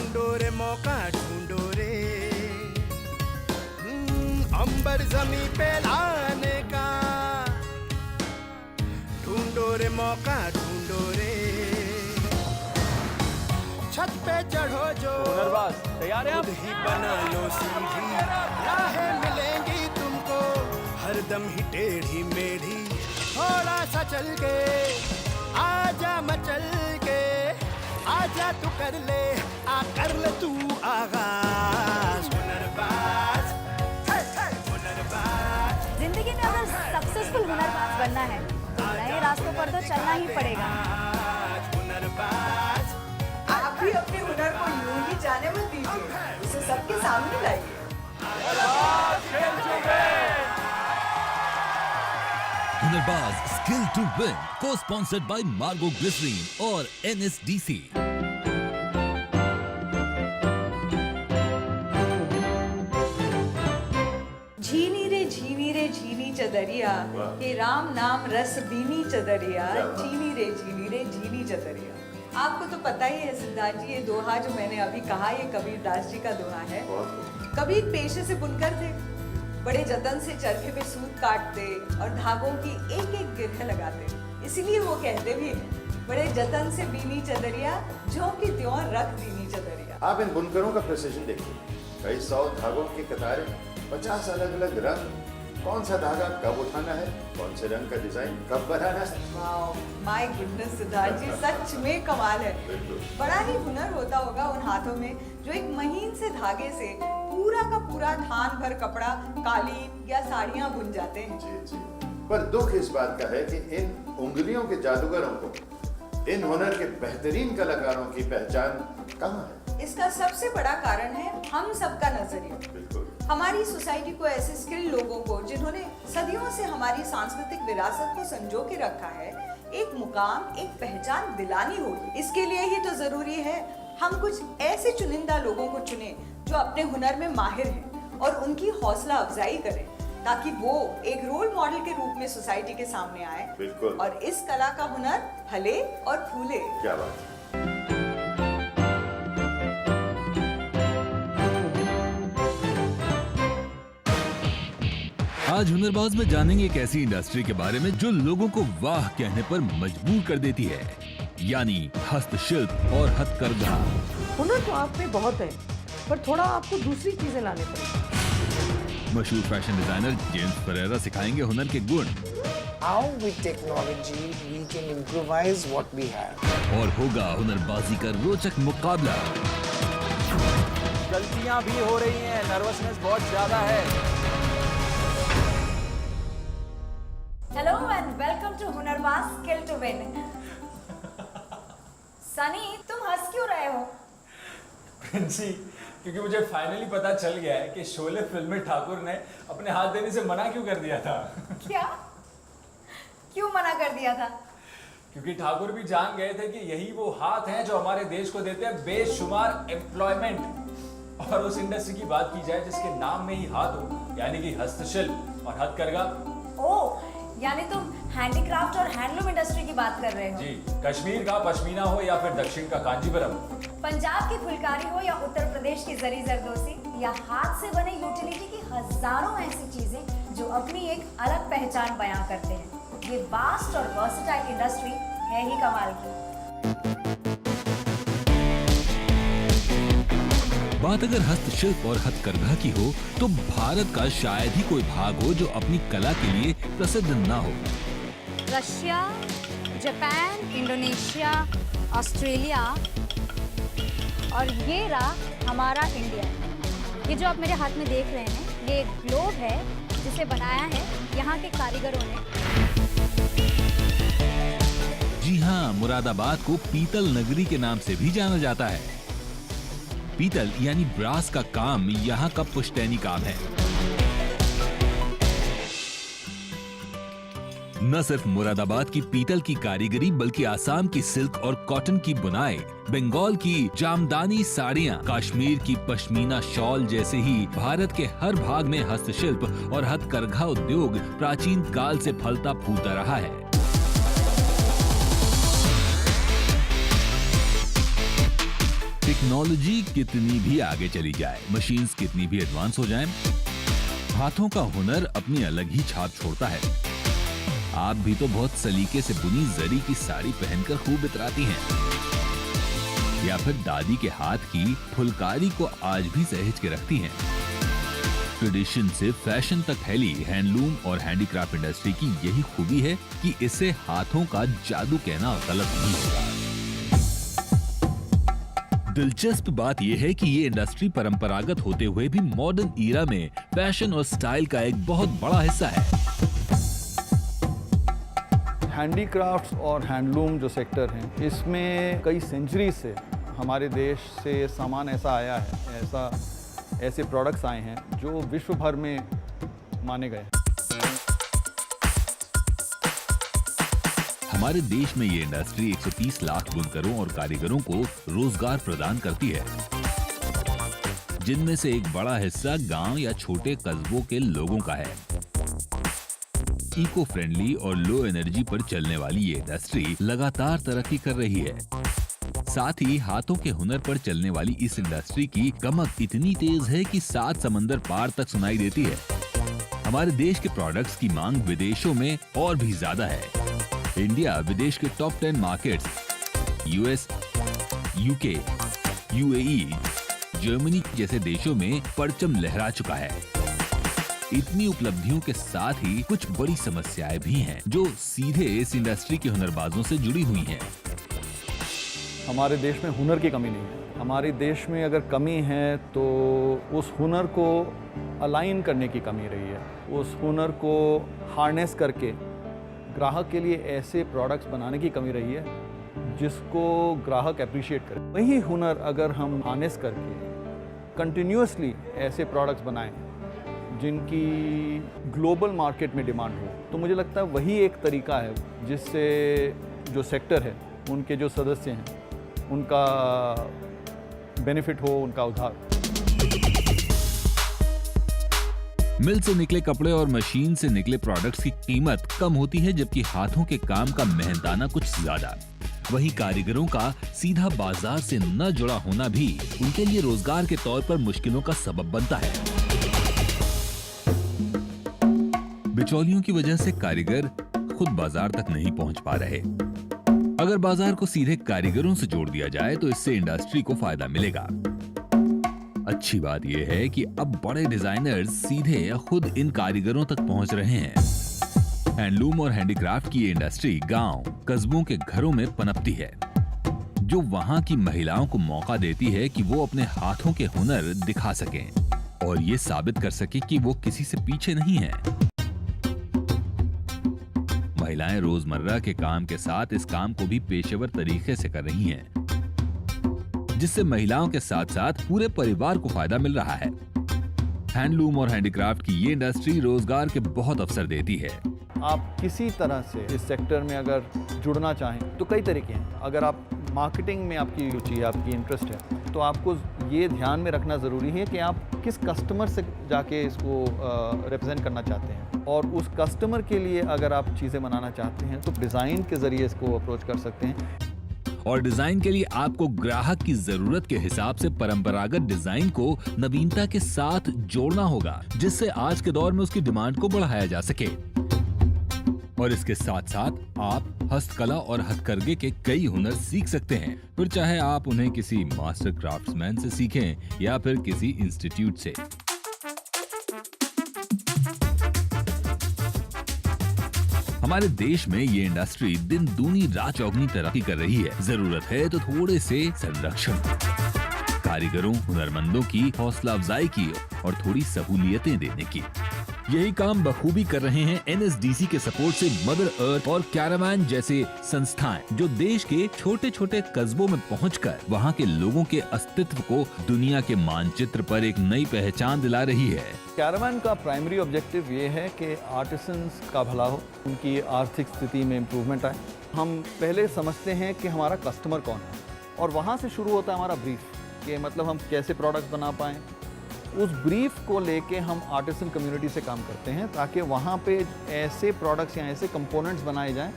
ढूंढो रे मौका ढूंढो रे, अंबर जमी पे लाने का, ढूंढो रे मौका ढूंढो रे, छत पे चढ़ो जो तैयार है, खुद ही बना लो सीढ़ी, राहें मिलेंगी तुमको हरदम ही टेढ़ी मेढ़ी, थोड़ा सा चल के आजा मचल के, आजा तू कर ले तू आगाज, हुनरबाज हुनरबाज। जिंदगी में अगर सक्सेसफुल हुनरबाज बनना है तो नए रास्तों पर तो चलना ही पड़ेगा। हुनरबाज आप भी अपने हुनर को यूं ही जाने मत दीजिए, उसे सबके सामने लाइए। हुनरबाज स्किल टू विन को स्पॉन्सर्ड बाय मार्गो ग्लिसरीन और NSDC। झीनी रे झीनी चदरिया, ये राम नाम रस बीनी चदरिया, झीनी रे झीनी चदरिया। आपको तो पता ही है सिद्धार्थ जी, ये दोहा जो मैंने अभी कहा ये कबीर दास जी का दोहा है। कबीर पेशे से बुनकर थे, बड़े जतन से चरखे पे सूत काटते और धागों की एक एक गिरह लगाते, इसीलिए वो कहते भी हैं बड़े जतन से बीनी चदरिया, ज्यों की त्यों रख दीनी चदरिया। आप इन बुनकरों का प्रिसिजन देखिए, कई 100 धागों की कतारें, 50 अलग अलग रंग, कौन सा धागा कब उठाना है, कौन से रंग का डिजाइन कब बनाना है। वाओ, माय गुडनेस सिद्धार्थ जी, सच में कमाल है। बड़ा ही हुनर होता होगा उन हाथों में जो एक महीन से धागे से पूरा का पूरा थान भर कपड़ा, कालीन या साड़ियां बुन जाते हैं। जी जी, पर दुख इस बात का है कि इन उंगलियों के जादूगरों को, इन हुनर के बेहतरीन कलाकारों की पहचान कहाँ है? इसका सबसे बड़ा कारण है हम सबका नजरिया। बिल्कुल, हमारी सोसाइटी को ऐसे स्किल्ड लोगों को, जिन्होंने सदियों से हमारी सांस्कृतिक विरासत को संजो के रखा है, एक मुकाम, एक पहचान दिलानी होगी। इसके लिए ही तो जरूरी है हम कुछ ऐसे चुनिंदा लोगों को चुने जो अपने हुनर में माहिर हैं और उनकी हौसला अफजाई करें, ताकि वो एक रोल मॉडल के रूप में सोसाइटी के सामने आए। बिल्कुल। और इस कला का हुनर फले और फूले। क्या बात है। आज हुनरबाज में जानेंगे एक ऐसी इंडस्ट्री के बारे में जो लोगों को वाह कहने पर मजबूर कर देती है, यानी हस्तशिल्प और हथकरघा। हुनर तो आप में बहुत है, पर थोड़ा आपको दूसरी चीजें लाने पड़ेंगी। मशहूर फैशन डिजाइनर जेम्स फरेरा सिखाएंगे हुनर के गुण। How with technology we can improvise what we have. और होगा हुनरबाजी का रोचक मुकाबला। गलतियां भी हो रही हैं, नर्वसनेस बहुत ज्यादा है। Hello and welcome to Hunarbaaz skill to win. Sunny, तुम हंस क्यों रहे हो? जी, क्योंकि मुझे फाइनली पता चल गया है कि शोले फिल्म में ठाकुर ने अपने हाथ देने से मना क्यों कर दिया था। क्या? क्यों मना कर दिया था? क्योंकि ठाकुर भी जान गए थे कि यही वो हाथ हैं जो हमारे देश को देते हैं बेशुमार एम्प्लॉयमेंट। और उस इंडस्ट्री की बात की जाए जिसके नाम में ही हाथ हो, यानी कि हस्तशिल्प और हथकरघा। ओह, यानी तुम हैंडीक्राफ्ट और हैंडलूम इंडस्ट्री की बात कर रहे हो? जी, कश्मीर का पश्मीना हो या फिर दक्षिण का कांजीवरम, पंजाब की फुलकारी हो या उत्तर प्रदेश की जरी जरदोसी, या हाथ से बने यूटिलिटी की हजारों ऐसी चीजें जो अपनी एक अलग पहचान बयां करते हैं। ये वास्ट और वर्सेटाइल इंडस्ट्री है ही कमाल की। बात अगर हस्तशिल्प और हथकरघा की हो तो भारत का शायद ही कोई भाग हो जो अपनी कला के लिए प्रसिद्ध ना हो। रशिया, जापान, इंडोनेशिया, ऑस्ट्रेलिया और ये रहा हमारा इंडिया। ये जो आप मेरे हाथ में देख रहे हैं, ये एक ग्लोब है जिसे बनाया है यहाँ के कारीगरों ने। जी हाँ, मुरादाबाद को पीतल नगरी के नाम से भी जाना जाता है। पीतल यानी ब्रास का काम यहाँ का पुश्तैनी काम है। न सिर्फ मुरादाबाद की पीतल की कारीगरी बल्कि आसाम की सिल्क और कॉटन की बुनाई, बंगाल की जामदानी साड़ियाँ, कश्मीर की पश्मीना शॉल जैसे ही भारत के हर भाग में हस्तशिल्प और हथकरघा उद्योग प्राचीन काल से फलता फूलता रहा है। टेक्नोलॉजी कितनी भी आगे चली जाए, मशीन्स कितनी भी एडवांस हो जाएं, हाथों का हुनर अपनी अलग ही छाप छोड़ता है। आप भी तो बहुत सलीके से बुनी जरी की साड़ी पहनकर खूब इतराती हैं, या फिर दादी के हाथ की फुलकारी को आज भी सहेज के रखती हैं। ट्रेडिशन से फैशन तक फैली हैंडलूम और हैंडीक्राफ्ट इंडस्ट्री की यही खूबी है कि इसे हाथों का जादू कहना गलत नहीं होगा। दिलचस्प बात यह है कि ये इंडस्ट्री परंपरागत होते हुए भी मॉडर्न ईरा में फैशन और स्टाइल का एक बहुत बड़ा हिस्सा है। हैंडीक्राफ्ट्स और हैंडलूम जो सेक्टर हैं, इसमें कई सेंचुरी से हमारे देश से सामान ऐसा आया है, ऐसे प्रोडक्ट्स आए हैं जो विश्व भर में माने गए। हमारे देश में ये इंडस्ट्री 130 लाख बुनकरों और कारीगरों को रोजगार प्रदान करती है, जिनमें से एक बड़ा हिस्सा गांव या छोटे कस्बों के लोगों का है। इको फ्रेंडली और लो एनर्जी पर चलने वाली ये इंडस्ट्री लगातार तरक्की कर रही है। साथ ही हाथों के हुनर पर चलने वाली इस इंडस्ट्री की कमक इतनी तेज है कि 7 समंदर पार तक सुनाई देती है। हमारे देश के प्रोडक्ट्स की मांग विदेशों में और भी ज्यादा है। इंडिया विदेश के top 10 markets US, UK, UAE, Germany जैसे देशों में परचम लहरा चुका है। इतनी उपलब्धियों के साथ ही कुछ बड़ी समस्याएं भी हैं जो सीधे इस इंडस्ट्री के हुनरबाजों से जुड़ी हुई हैं। हमारे देश में हुनर की कमी नहीं है। हमारे देश में अगर कमी है तो उस हुनर को अलाइन करने की कमी रही है। उस हुनर को हार्नेस करके ग्राहक के लिए ऐसे प्रोडक्ट्स बनाने की कमी रही है जिसको ग्राहक अप्रिशिएट करे। वही हुनर अगर हम हार्नेस करके कंटिन्यूअसली ऐसे प्रोडक्ट्स बनाएं जिनकी ग्लोबल मार्केट में डिमांड हो, तो मुझे लगता है वही एक तरीका है जिससे जो सेक्टर है, उनके जो सदस्य हैं, उनका बेनिफिट हो, उनका उधार। मिल से निकले कपड़े और मशीन से निकले प्रोडक्ट्स की कीमत कम होती है, जबकि हाथों के काम का मेहनताना कुछ ज्यादा। वहीं कारीगरों का सीधा बाजार से न जुड़ा होना भी उनके लिए रोजगार के तौर पर मुश्किलों का सबब बनता है। बिचौलियों की वजह से कारीगर खुद बाजार तक नहीं पहुंच पा रहे। अगर बाजार को सीधे कारीगरों से जोड़ दिया जाए तो इससे इंडस्ट्री को फायदा मिलेगा। अच्छी बात यह है कि अब बड़े डिजाइनर्स सीधे खुद इन कारीगरों तक पहुंच रहे हैं। हैंडलूम और हैंडीक्राफ्ट की ये इंडस्ट्री गांव, कस्बों के घरों में पनपती है, जो वहां की महिलाओं को मौका देती है कि वो अपने हाथों के हुनर दिखा सकें और ये साबित कर सके कि वो किसी से पीछे नहीं है। महिलाएं रोजमर्रा के काम के साथ इस काम को भी पेशेवर तरीके से कर रही हैं, जिससे महिलाओं के साथ साथ पूरे परिवार को फायदा मिल रहा है। हैंडलूम और हैंडीक्राफ्ट की ये इंडस्ट्री रोजगार के बहुत अवसर देती है। आप किसी तरह से इस सेक्टर में अगर जुड़ना चाहें तो कई तरीके हैं। अगर आप मार्केटिंग में आपकी रुचि है, आपकी इंटरेस्ट है, तो आपको ये ध्यान में रखना ज़रूरी है कि आप किस कस्टमर से जाके इसको रिप्रेजेंट करना चाहते हैं, और उस कस्टमर के लिए अगर आप चीज़ें बनाना चाहते हैं तो डिज़ाइन के ज़रिए इसको अप्रोच कर सकते हैं। और डिजाइन के लिए आपको ग्राहक की जरूरत के हिसाब से परंपरागत डिजाइन को नवीनता के साथ जोड़ना होगा, जिससे आज के दौर में उसकी डिमांड को बढ़ाया जा सके। और इसके साथ साथ आप हस्तकला और हथकरघे के कई हुनर सीख सकते हैं, फिर चाहे आप उन्हें किसी मास्टर क्राफ्ट्समैन से सीखें या फिर किसी इंस्टीट्यूट से। हमारे देश में ये इंडस्ट्री दिन दूनी रात चौगनी तरक्की कर रही है। जरूरत है तो थोड़े से संरक्षण, कारीगरों, हुनरमंदों की हौसला अफजाई की और थोड़ी सहूलियतें देने की। यही काम बखूबी कर रहे हैं एनएसडीसी के सपोर्ट से मदर अर्थ और कैरावान जैसे संस्थाएं, जो देश के छोटे छोटे कस्बों में पहुंचकर वहां के लोगों के अस्तित्व को दुनिया के मानचित्र पर एक नई पहचान दिला रही है। कैरावान का प्राइमरी ऑब्जेक्टिव ये है कि आर्टिसंस का भला हो, उनकी आर्थिक स्थिति में इम्प्रूवमेंट आए। हम पहले समझते हैं कि हमारा कस्टमर कौन है, और वहाँ से शुरू होता है हमारा ब्रीफ, कि मतलब हम कैसे प्रोडक्ट्स बना पाएँ। उस ब्रीफ को लेके हम आर्टिसन कम्युनिटी से काम करते हैं, ताकि वहाँ पे ऐसे प्रोडक्ट्स या ऐसे कंपोनेंट्स बनाए जाएं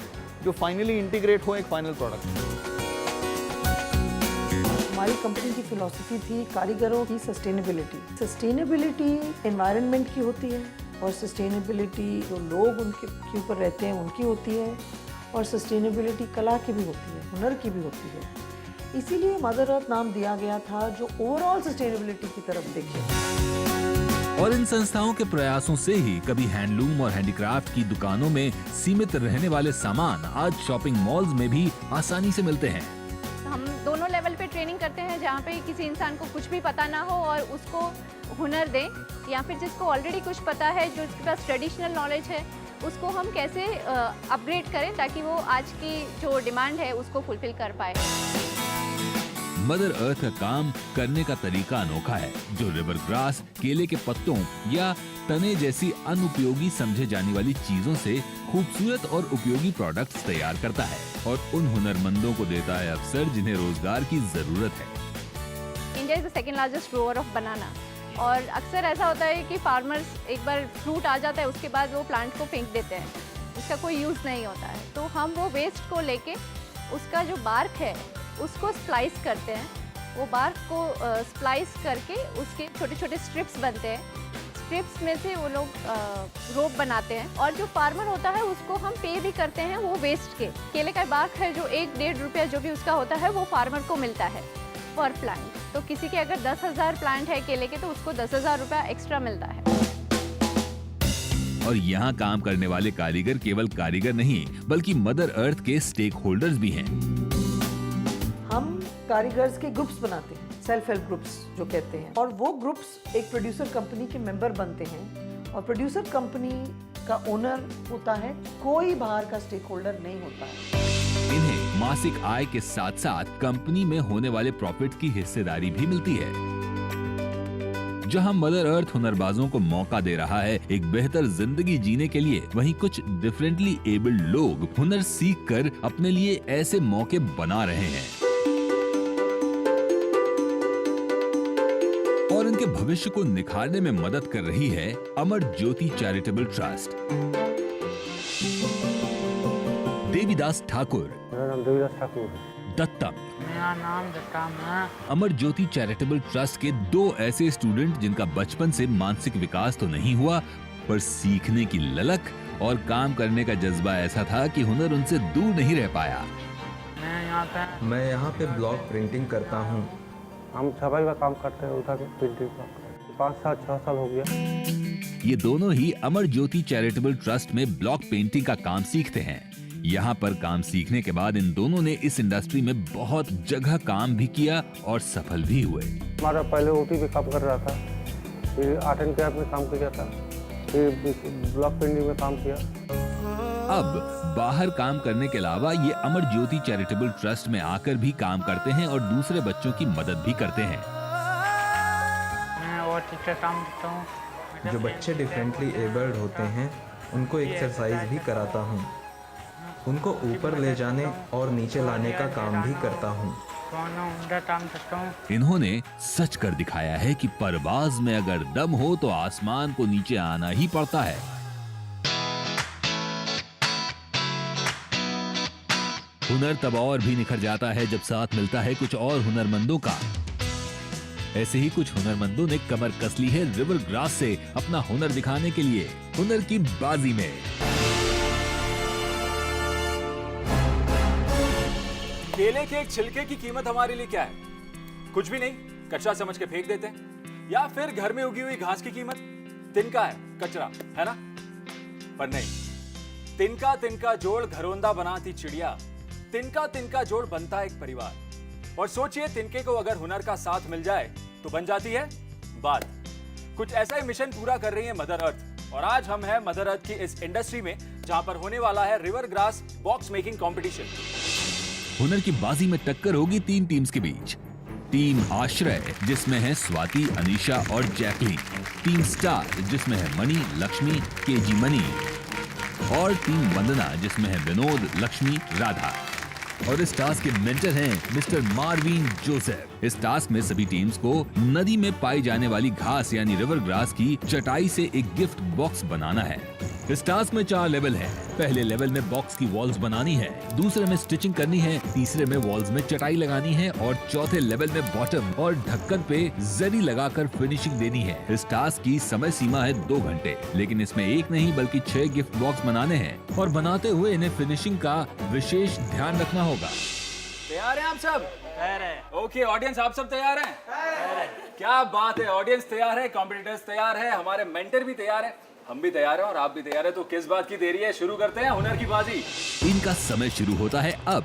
जो फाइनली इंटीग्रेट हो एक फाइनल प्रोडक्ट। हमारी कंपनी की फिलॉसफी थी कारीगरों की सस्टेनेबिलिटी। सस्टेनेबिलिटी एनवायरनमेंट की होती है और सस्टेनेबिलिटी जो लोग उनके ऊपर रहते हैं उनकी होती है और सस्टेनेबिलिटी कला की भी होती है, हुनर की भी होती है। इसीलिए मदर अर्थ नाम दिया गया था जो ओवरऑल सस्टेनेबिलिटी की तरफ देखे। और इन संस्थाओं के प्रयासों से ही कभी हैंडलूम और हैंडीक्राफ्ट की दुकानों में सीमित रहने वाले सामान आज शॉपिंग मॉल्स में भी आसानी से मिलते हैं। हम दोनों लेवल पे ट्रेनिंग करते हैं, जहाँ पे किसी इंसान को कुछ भी पता ना हो और उसको हुनर दें, या फिर जिसको ऑलरेडी कुछ पता है, जो जिसके पास ट्रेडिशनल नॉलेज है, उसको हम कैसे अपग्रेड करें ताकि वो आज की जो डिमांड है उसको फुलफिल कर पाए। मदर अर्थ का काम करने का तरीका अनोखा है, जो रिवर ग्रास, केले के पत्तों या तने जैसी अनुपयोगी समझे जाने वाली चीजों से खूबसूरत और उपयोगी प्रोडक्ट्स तैयार करता है और उन हुनरमंदों को देता है अवसर जिन्हें रोजगार की जरूरत है। India is the second largest grower of बनाना, और अक्सर ऐसा होता है कि फार्मर्स एक बार फ्रूट आ जाता है उसके बाद वो प्लांट को फेंक देते हैं, उसका कोई यूज़ नहीं होता है। तो हम वो वेस्ट को लेके उसका जो बार्क है उसको स्प्लाइस करते हैं। वो बार्क को स्प्लाइस करके उसके छोटे छोटे स्ट्रिप्स बनते हैं। स्ट्रिप्स में से वो लोग रोप बनाते हैं, और जो फार्मर होता है उसको हम पे भी करते हैं वो वेस्ट के। केले का बार्क है जो 1-1.5 रुपया जो भी उसका होता है वो फार्मर को मिलता है पर प्लांट। तो किसी के अगर 10,000 प्लांट है केले के तो उसको 10,000 रुपया एक्स्ट्रा मिलता है। और यहाँ काम करने वाले कारीगर केवल कारीगर नहीं बल्कि मदर अर्थ के स्टेक होल्डर्स भी हैं। हम कारीगर्स के ग्रुप्स बनाते हैं, सेल्फ हेल्प ग्रुप्स जो कहते हैं, और वो ग्रुप्स एक प्रोड्यूसर कंपनी के मेंबर बनते हैं और प्रोड्यूसर कंपनी का ओनर होता है, कोई बाहर का स्टेक होल्डर नहीं होता है। इन्हें मासिक आय के साथ साथ कंपनी में होने वाले प्रॉफिट की हिस्सेदारी भी मिलती है। जहां मदर अर्थ हुनरबाजों को मौका दे रहा है एक बेहतर जिंदगी जीने के लिए, वहीं कुछ डिफरेंटली एबल्ड लोग हुनर सीख कर अपने लिए ऐसे मौके बना रहे हैं और इनके भविष्य को निखारने में मदद कर रही है अमर ज्योति चैरिटेबल ट्रस्ट। देवीदास ठाकुर, मेरा नाम देवीदास ठाकुर, दत्तम, मेरा नाम दत्तम है। अमर ज्योति चैरिटेबल ट्रस्ट के 2 ऐसे स्टूडेंट जिनका बचपन से मानसिक विकास तो नहीं हुआ, पर सीखने की ललक और काम करने का जज्बा ऐसा था कि हुनर उनसे दूर नहीं रह पाया। मैं यहाँ पे ब्लॉक प्रिंटिंग करता हूँ। हम छपाई का काम करते हैं, उधर प्रिंटिंग का 5-6 साल हो गया। ये दोनों ही अमर ज्योति चैरिटेबल ट्रस्ट में ब्लॉक पेंटिंग का काम सीखते हैं। यहाँ पर काम सीखने के बाद इन दोनों ने इस इंडस्ट्री में बहुत जगह काम भी किया और सफल भी हुए। हमारा पहले ओटी पे काम कर रहा था, फिर आर्ट एंड क्राफ्ट में काम किया था, फिर ब्लॉक पेंटिंग में काम किया। अब बाहर काम करने के अलावा ये अमर ज्योति चैरिटेबल ट्रस्ट में आकर भी काम करते हैं और दूसरे बच्चों की मदद भी करते हैं। मैं और टीचर काम करता हूँ। जो बच्चे डिफरेंटली एबल्ड होते हैं उनको एक्सरसाइज भी कराता हूँ, उनको ऊपर ले जाने और नीचे लाने का काम भी करता हूँ। इन्होंने सच कर दिखाया है कि परवाज में अगर दम हो तो आसमान को नीचे आना ही पड़ता है। हुनर तब और भी निखर जाता है जब साथ मिलता है कुछ और हुनरमंदों का। ऐसे ही कुछ हुनरमंदों ने कमर कस ली है रिवर ग्रास से अपना हुनर दिखाने के लिए हुनर की बाजी में। केले के एक छिलके की कीमत हमारे लिए क्या है? कुछ भी नहीं, कचरा समझ के फेंक देते हैं। या फिर घर में उगी हुई घास की कीमत तिनका है, कचरा है ना? पर नहीं, तिनका तिनका जोड़ घरोंदा बनाती चिड़िया, तिनका तिनका जोड़ बनता एक परिवार। और सोचिए, तिनके को अगर हुनर का साथ मिल जाए तो बन जाती है बात। कुछ ऐसा ही मिशन पूरा कर रही है मदर अर्थ। और आज हम हैं मदर अर्थ की इस इंडस्ट्री में, जहां पर होने वाला है river grass box making competition. हुनर की बाजी में टक्कर होगी 3 टीम्स के बीच। टीम आश्रय जिसमें है स्वाति, अनीशा और जैकलीन, टीम स्टार जिसमें है मणि, लक्ष्मी, केजी मणि, और टीम वंदना जिसमें है विनोद, लक्ष्मी, राधा। और इस टास्क के मेंटर हैं मिस्टर मार्विन जोसेफ। इस टास्क में सभी टीम्स को नदी में पाई जाने वाली घास यानी रिवर ग्रास की चटाई से एक गिफ्ट बॉक्स बनाना है। इस टास्क में 4 लेवल हैं। पहले लेवल में बॉक्स की वॉल्स बनानी है, दूसरे में स्टिचिंग करनी है, तीसरे में वॉल्स में चटाई लगानी है और चौथे लेवल में बॉटम और ढक्कन पे जरी लगाकर फिनिशिंग देनी है। इस टास्क की समय सीमा है 2 घंटे, लेकिन इसमें एक नहीं बल्कि 6 गिफ्ट बॉक्स बनाने हैं और बनाते हुए इन्हें फिनिशिंग का विशेष ध्यान रखना होगा। तैयार हैं आप सब? तैयार है। ओके ऑडियंस, आप सब तैयार हैं? तैयार है। क्या बात है, ऑडियंस तैयार है, कॉम्पिटिटर्स तैयार है, हमारे मेंटर भी तैयार है, हम भी तैयार हैं और आप भी तैयार हैं। तो किस बात की देरी है, शुरू करते हैं हुनर की बाजी। इनका समय शुरू होता है अब।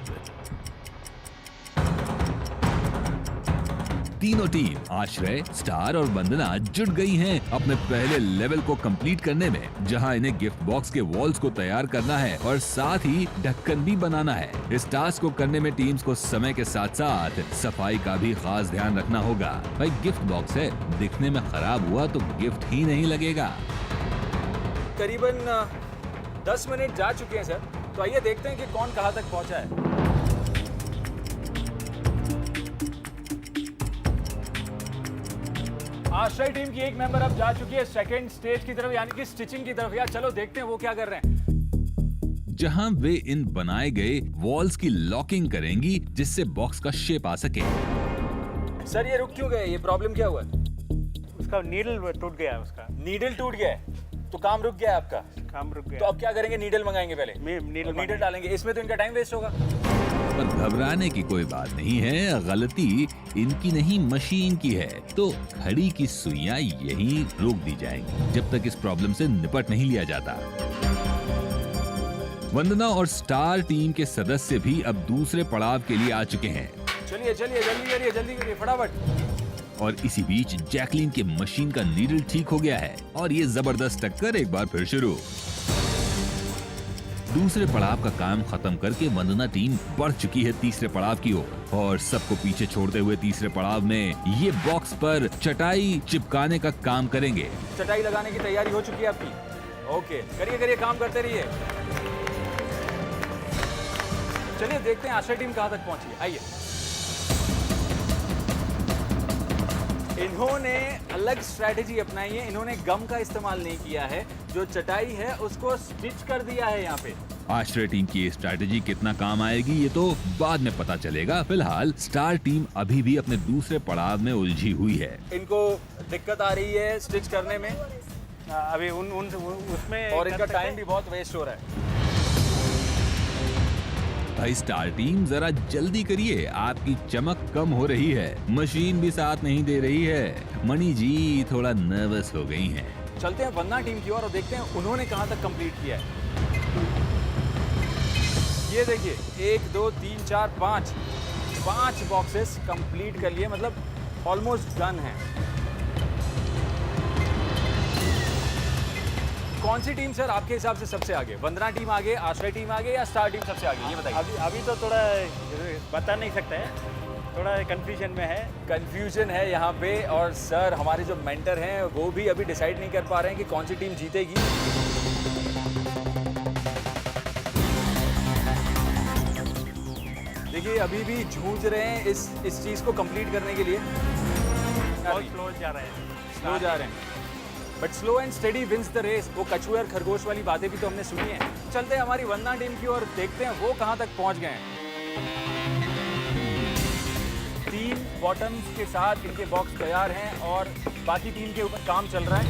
तीनों टीम आश्रय, स्टार और वंदना जुट गई हैं अपने पहले लेवल को कंप्लीट करने में, जहां इन्हें गिफ्ट बॉक्स के वॉल्स को तैयार करना है और साथ ही ढक्कन भी बनाना है। इस टास्क को करने में टीम्स को समय के साथ साथ सफाई का भी खास ध्यान रखना होगा। भाई गिफ्ट बॉक्स है, दिखने में खराब हुआ तो गिफ्ट ही नहीं लगेगा। करीबन 10 मिनट जा चुके हैं सर, तो आइए देखते हैं कि कौन कहां तक पहुंचा है। आश्रय टीम की एक मेंबर अब जा चुकी है सेकंड स्टेज की तरफ, यानी कि स्टिचिंग की तरफ। यार चलो देखते हैं वो क्या कर रहे हैं। जहां वे इन बनाए गए वॉल्स की लॉकिंग करेंगी जिससे बॉक्स का शेप आ सके। सर ये रुक क्यों गए, ये प्रॉब्लम क्या हुआ? उसका नीडल टूट गया है। उसका नीडल टूट गया है, तो काम रुक गया है आपका? काम रुक गया। तो अब क्या करेंगे, नीडल मंगाएंगे पहले? नीडल डालेंगे, इसमें तो इनका टाइम वेस्ट होगा। पर घबराने की कोई बात नहीं है, गलती इनकी नहीं मशीन की है, तो घड़ी की सुइयां यहीं रोक दी जाएंगी जब तक इस प्रॉब्लम से निपट नहीं लिया जाता। वंदना और स्टार टीम के सदस्य भी अब दूसरे पड़ाव के लिए आ चुके हैं। चलिए चलिए जल्दी करिए फटाफट। और इसी बीच जैकलीन के मशीन का नीडल ठीक हो गया है और ये जबरदस्त टक्कर एक बार फिर शुरू। दूसरे पड़ाव का काम खत्म करके वंदना टीम बढ़ चुकी है तीसरे पड़ाव की ओर और सबको पीछे छोड़ते हुए तीसरे पड़ाव में ये बॉक्स पर चटाई चिपकाने का काम करेंगे। चटाई लगाने की तैयारी हो चुकी है आपकी? ओके, करिए काम करते रहिए। चलिए देखते हैं आश्रय टीम कहां तक पहुंची है। आइए। इन्होंने अलग स्ट्रैटेजी अपनाई है, इन्होंने गम का इस्तेमाल नहीं किया है, जो चटाई है उसको स्टिच कर दिया है यहाँ पे। आश्रय टीम की ये स्ट्रैटेजी कितना काम आएगी ये तो बाद में पता चलेगा। फिलहाल स्टार टीम अभी भी अपने दूसरे पड़ाव में उलझी हुई है। इनको दिक्कत आ रही है स्टिच करने में अभी उसमें, और इनका टाइम भी बहुत वेस्ट हो रहा है। भाई स्टार टीम जरा जल्दी करिए, आपकी चमक कम हो रही है, मशीन भी साथ नहीं दे रही है। मणि जी थोड़ा नर्वस हो गई हैं। चलते हैं वंदना टीम की ओर और देखते हैं उन्होंने कहां तक कंप्लीट किया है। ये देखिए 1 2 3 4 5 बॉक्सेस कंप्लीट कर लिए, मतलब ऑलमोस्ट डन है। कौन सी टीम सर आपके हिसाब से सबसे आगे? वंदना टीम आगे, आश्रय टीम आगे या स्टार टीम सबसे आगे, ये बताइए। अभी तो थोड़ा बता नहीं सकते हैं, थोड़ा कंफ्यूजन में है। कंफ्यूजन है यहाँ पे, और सर हमारे जो मेंटर हैं वो भी अभी डिसाइड नहीं कर पा रहे हैं कि कौन सी टीम जीतेगी। देखिए अभी भी जूझ रहे हैं इस चीज को कंप्लीट करने के लिए। बहुत स्लो जा रहे हैं। But slow and steady wins the race. वो कछुए और खरगोश वाली बातें भी तो हमने सुनी है। चलते हैं हमारी वंदना टीम की और देखते हैं वो कहां तक पहुंच गए हैं। 3 बॉटम्स के साथ इनके बॉक्स तैयार हैं और बाकी टीम के ऊपर काम चल रहा है।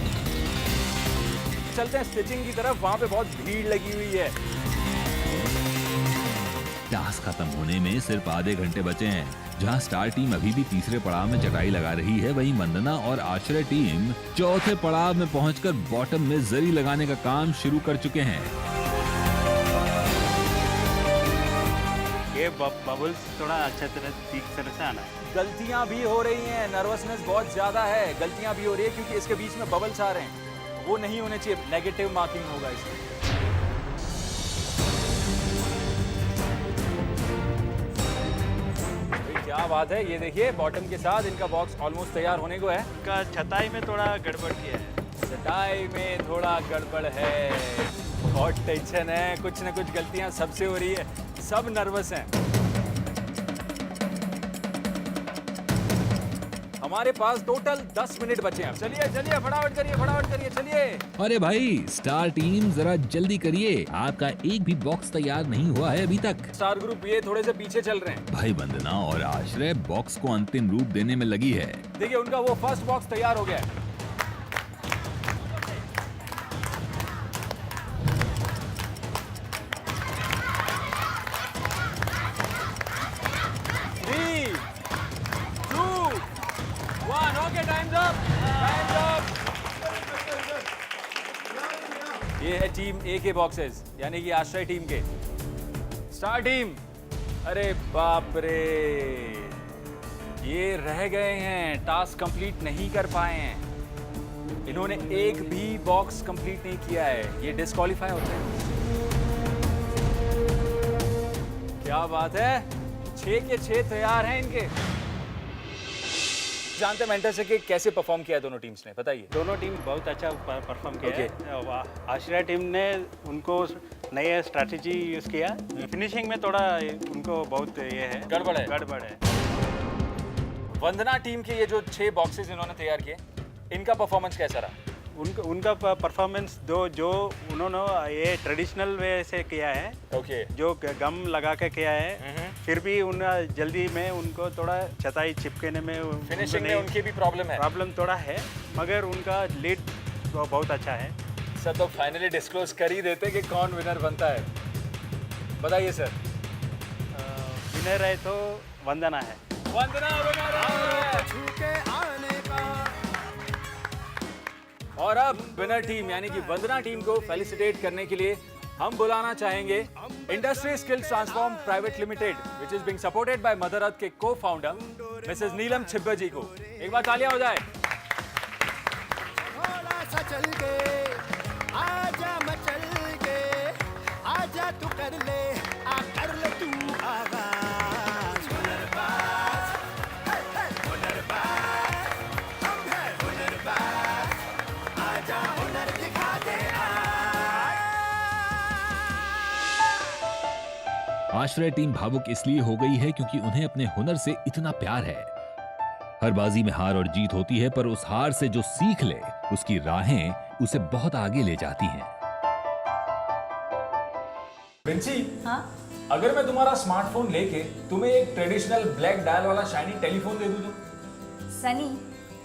चलते हैं स्टिचिंग की तरफ, वहां पे बहुत भीड़ लगी हुई है। टास्क खत्म होने में सिर्फ आधे घंटे बचे हैं। जहां स्टार टीम अभी भी तीसरे पड़ाव में चटाई लगा रही है, वहीं वंदना और आश्रय टीम चौथे पड़ाव में पहुंचकर बॉटम में जरी लगाने का काम शुरू कर चुके हैं। ये बबल्स थोड़ा ठीक तरह से आना है। गलतियां भी हो रही हैं, नर्वसनेस बहुत ज्यादा है, गलतियां भी हो रही है क्योंकि इसके बीच में बबल्स आ रहे हैं, वो नहीं होने चाहिए, नेगेटिव मार्किंग होगा इसमें। क्या बात है, ये देखिए बॉटम के साथ इनका बॉक्स ऑलमोस्ट तैयार होने को है। इनका छटाई में थोड़ा गड़बड़ किया है। छटाई में थोड़ा गड़बड़ है, बहुत टेंशन है, कुछ न कुछ गलतियां सबसे हो रही है, सब नर्वस हैं। हमारे पास टोटल 10 मिनट बचे हैं। चलिए चलिए फटाफट करिए चलिए। अरे भाई स्टार टीम जरा जल्दी करिए, आपका एक भी बॉक्स तैयार नहीं हुआ है अभी तक। स्टार ग्रुप ये थोड़े से पीछे चल रहे हैं। भाई वंदना और आश्रय बॉक्स को अंतिम रूप देने में लगी है। देखिए उनका वो फर्स्ट बॉक्स तैयार हो गया है। ये है टीम ए के बॉक्सेस, यानी कि आश्रय टीम के। स्टार टीम, अरे बाप रे, ये रह गए हैं, टास्क कंप्लीट नहीं कर पाए हैं। इन्होंने एक भी बॉक्स कंप्लीट नहीं किया है, ये डिस्क्वालीफाई होते हैं। क्या बात है, 6 के 6 तैयार हैं इनके। जानते हैं मेंटर से कि कैसे परफॉर्म किया दोनों टीम्स ने, बताइए। दोनों टीम बहुत अच्छा परफॉर्म किया है। आश्रय टीम ने उनको नया स्ट्रैटेजी यूज़ किया, फिनिशिंग में थोड़ा उनको बहुत ये है, गड़बड़ है। वंदना टीम के ये जो 6 बॉक्सेस इन्होंने तैयार किए, इनका परफॉर्मेंस कैसा रहा? उनका परफॉर्मेंस जो उन्होंने ये ट्रेडिशनल वे से किया है, ओके, जो गम लगा के किया है, फिर भी उन जल्दी में उनको थोड़ा चटाई चिपकने में, फिनिशिंग में उनकी भी प्रॉब्लम थोड़ा है, मगर उनका लीड तो बहुत अच्छा है। सर तो फाइनली डिस्क्लोज कर ही देते कि कौन विनर बनता है, बताइए सर। विनर है तो वंदना है। वंदना विनर है। और अब विनर टीम यानी कि वंदना टीम को फेलिसिटेट करने के लिए हम बुलाना चाहेंगे industry skills transform private limited, which is being supported by mother earth के को-फाउंडर मिसेस नीलम छिब्बर जी को। एक बार तालियां हो जाए। थोड़ा सा चल के आजा मचल के, आजा तू कर ले तू आगाज। हुनरबाज, हुनरबाज, हम है हुनरबाज, आजा हुनर दिखा दे। आश्रय टीम भावुक इसलिए हो गई है क्योंकि उन्हें अपने हुनर से इतना प्यार है। हर बाजी में हार और जीत होती है, पर उस हार से जो सीख ले उसकी राहें उसे बहुत आगे ले जाती हैं। प्रिंसी, हाँ? अगर मैं तुम्हारा स्मार्टफोन लेके तुम्हें एक ट्रेडिशनल ब्लैक डायल वाला शाइनी टेलीफोन दे दूं तो? सनी,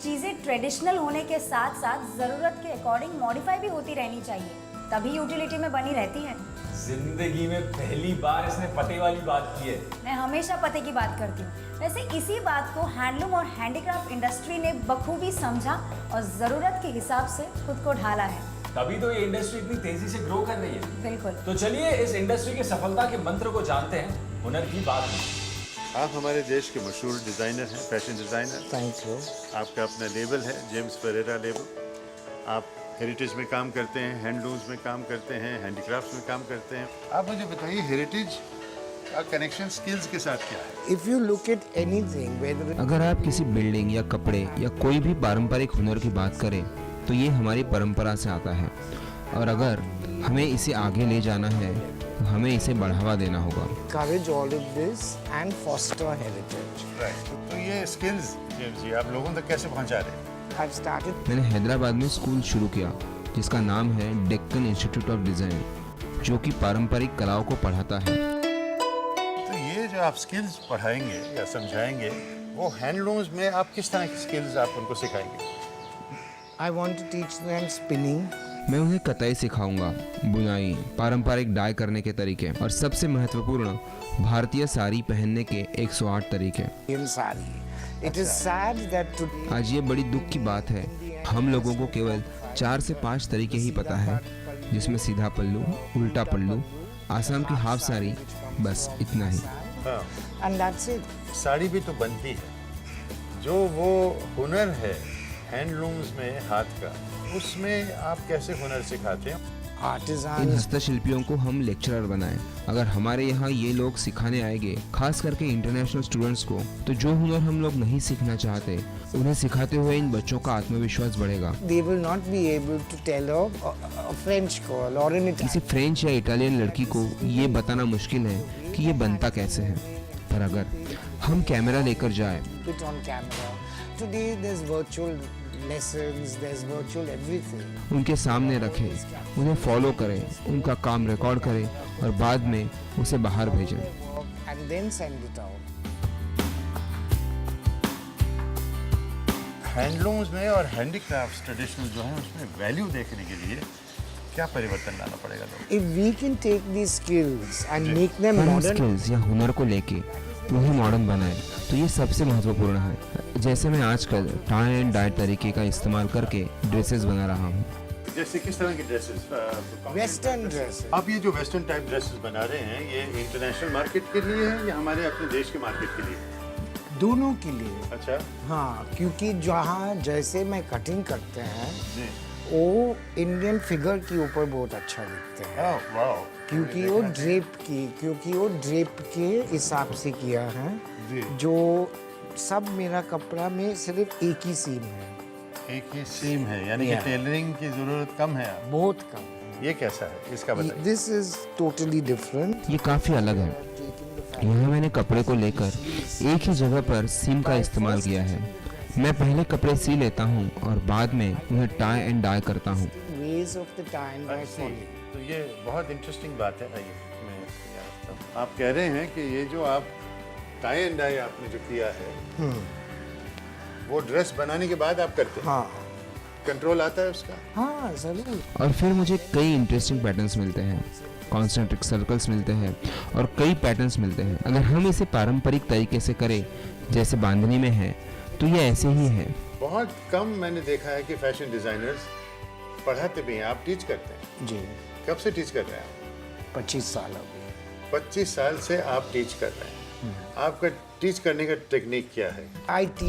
चीजें ट्रेडिशनल होने के साथ साथ जरूरत के अकॉर्डिंग मॉडिफाई भी होती रहनी चाहिए, तभी यूटिलिटी में बनी रहती है। जिंदगी में पहली बार इसने पते वाली बात की है। मैं हमेशा पते की बात करती हूँ। वैसे इसी बात को हैंडलूम और हैंडीक्राफ्ट इंडस्ट्री ने बखूबी समझा और जरूरत के हिसाब से खुद को ढाला है, तभी तो ये इंडस्ट्री इतनी तेजी से ग्रो कर रही है। बिल्कुल। तो चलिए इस इंडस्ट्री की सफलता के मंत्र को जानते हैं हुनर की बात में। आप हमारे देश के मशहूर डिज़ाइनर हैं, फैशन डिज़ाइनर। Thank you. आपका अपना लेबल है, जेम्स फरेरा लेबल। आप हेरिटेज में काम करते हैं, हैंडलूम्स में काम करते हैं, हैंडीक्राफ्ट्स में काम करते हैं। आप मुझे बताइए हेरिटेज का कनेक्शन स्किल्स के साथ क्या है? If you look at anything, whether अगर आप किसी बिल्डिंग या कपड़े या कोई भी पारंपरिक हुनर की बात करें तो ये हमारी परंपरा से आता है, और अगर हमें इसे आगे ले जाना है तो हमें इसे बढ़ावा देना होगा। encourage all of this and foster heritage. Right, तो ये स्किल्स जेम्स जी आप लोगों तक कैसे पहुंचा रहे हैं? I've started. मैंने हैदराबाद में स्कूल शुरू किया जिसका नाम है डेक्कन इंस्टीट्यूट ऑफ डिज़ाइन, जो कि पारंपरिक कलाओं को पढ़ाता है। तो ये जो आप स्किल्स पढ़ाएंगे या समझाएंगे, वो हैंडलूम्स में आप किस तरह की स्किल्स आप उनको सिखाएंगे? I want to teach them spinning. मैं उन्हें कताई सिखाऊंगा, बुनाई, पारंपरिक डाई करने के तरीके, और सबसे महत्वपूर्ण भारतीय साड़ी पहनने के 108 तरीके। In sari. It is sad that today. आज ये बड़ी दुख की बात है, हम लोगों को केवल 4 से 5 तरीके ही पता है, जिसमें सीधा पल्लू, उल्टा पल्लू, आसाम की हाफ साड़ी, बस इतना ही। हाँ, And that's it. साड़ी भी तो बनती है। जो वो हुनर है हैंडलूम्स में हाथ का, उसमें आप कैसे हुनर सिखाते हैं? इन Artisans. हस्तशिल्पियों को हम लेक्चरर बनाएं। अगर हमारे यहाँ ये लोग सिखाने आएंगे, खास करके इंटरनेशनल स्टूडेंट्स को, तो जो हुनर हम लोग नहीं सीखना चाहते उन्हें सिखाते हुए इन बच्चों का आत्मविश्वास बढ़ेगा। They will not be able to tell a French girl or an Italian. किसी फ्रेंच या इटालियन लड़की को ये बताना मुश्किल है कि ये बनता कैसे है, पर अगर हम कैमरा लेकर जाए Put on camera today there's virtual lessons, there's virtual everything. उनके सामने रखें, उन्हें फॉलो करें, उनका काम रिकॉर्ड करें और बाद में उसे बाहर भेजें। And then send it out. Handlooms में और हैंडीक्राफ्ट्स ट्रेडिशनल जो है उसमें वैल्यू देखने के लिए क्या परिवर्तन लाना पड़ेगा लोग? If we can take these skills and make them हम modern, स्किल्स या हुनर को लेके उन्हें मॉडर्न बनाएं तो ये सबसे महत्वपूर्ण है। जैसे मैं आजकल टाई एंड डाई तरीके का इस्तेमाल करके ड्रेसेस बना रहा हूँ। जैसे किस तरह की ड्रेसेस? Western dresses. आप ये जो वेस्टर्न टाइप ड्रेसेस बना रहे हैं ये इंटरनेशनल मार्केट के लिए है या हमारे अपने देश के मार्केट के लिए? दोनों के लिए। अच्छा। हाँ, क्योंकि जहाँ जैसे मैं कटिंग करते हैं जी। वो इंडियन फिगर के ऊपर बहुत अच्छा दिखते हैं। वाह। क्योंकि वो ड्रेप के हिसाब से किया है। जी। जो सब मेरा कपड़ा में सिर्फ एक ही सीम है। एक ही सीम है, यानी कि टेलरिंग की जरूरत कम है। बहुत कम। ये कैसा है, इसका बताइए। This is totally different. ये काफी अलग है। यहाँ मैंने कपड़े को लेकर एक ही जगह पर सीम का इस्तेमाल किया है। मैं पहले कपड़े सी लेता हूँ और बाद में उन्हें टाई एंड डाई करता हूँ। Ways of the tie and dye folly. तो ये बहुत इंटरेस्टिंग बात है। आइए मैं यहाँ रखता हूँ। आप कह रहे हैं कि ये जो आप टाई एंड डाई आपने जो किया है वो ड्रेस बनाने के बाद आप करते हैं? हाँ। कंट्रोल आता है उसका? हाँ जरूर। और फिर मुझे कई इंटरेस्टिंग पैटर्न्स मिलते हैं, कॉन्सेंट्रिक सर्कल्स मिलते हैं और कई पैटर्न्स मिलते हैं। अगर हम इसे पारंपरिक तरीके से करें जैसे बांधनी में है तो ये ऐसे ही है। बहुत कम मैंने देखा है कि फैशन डिजाइनर्स पढ़ाते भी हैं। आप टीच करते हैं? जी। कब से टीच कर रहे हैं आप? 25 साल हो गए। 25 साल से आप टीच कर रहे हैं। आपका टीच करने का टेक्निक क्या है?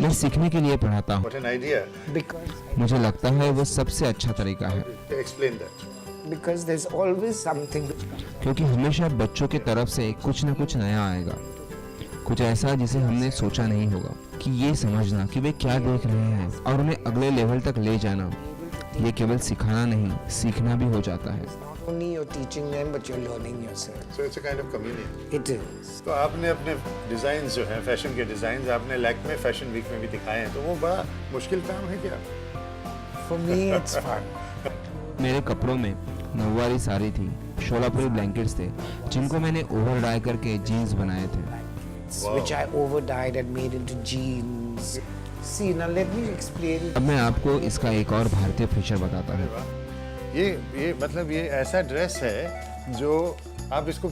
मैं सीखने के लिए पढ़ाता हूँ। What an idea. मुझे लगता है वो सबसे अच्छा तरीका है। Explain that. Because there's always something. क्योंकि हमेशा बच्चों की तरफ से कुछ न कुछ नया आएगा, कुछ ऐसा जिसे हमने सोचा नहीं होगा। कि ये समझना कि वे क्या देख रहे हैं और उन्हें अगले लेवल तक ले जाना, ये केवल सिखाना नहीं, सीखना भी हो जाता है। Not only you're teaching them, but you're learning yourself. So it's a kind of communion. It is. तो आपने अपने डिजाइन्स जो हैं, फैशन के डिजाइन्स आपने लैक्मे फैशन वीक में भी दिखाए हैं, तो वो बड़ा मुश्किल काम है क्या? For me, it's fun. मेरे कपड़ों में नौवारी साड़ी थी, शोलापुरी ब्लैंकेट्स थे, जिनको मैंने ओवर डाई करके जीन्स बनाए थे। Which I over dyed and made into jeans. See, now let me explain. अब मैं आपको इसका एक और भारतीय फीचर बताता हूँ। ये मतलब ये ऐसा ड्रेस है जो आप इसको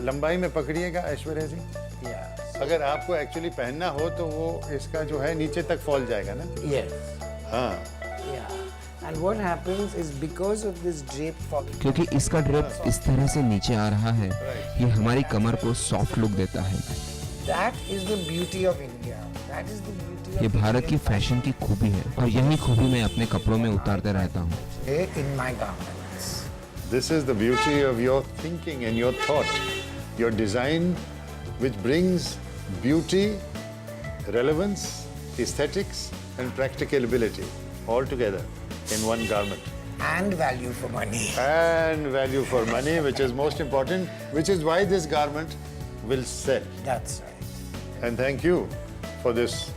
लंबाई में पकड़िएगा ऐश्वर्या जी। Yeah. अगर आपको एक्चुअली पहनना हो तो वो इसका जो है नीचे तक फॉल जाएगा ना? Yes. हाँ। Yeah. And what happens is because of this drape fall. क्योंकि इसका ड्रेप इस तरह से नीचे आ रहा है, ये हमारी कमर को सॉफ्ट लुक देता है। That is the beauty of India. That is the beauty ये of भारत की फैशन की खूबी है और यही खूबी मैं अपने कपड़ों में उतारते रहता हूँ। in my garments. This is the beauty of your thinking and your thought, your design, which brings beauty, relevance, aesthetics, and practicability all together in one garment. And value for money. And value for money, which is most important, which is why this garment will sell. That's right. And thank you for this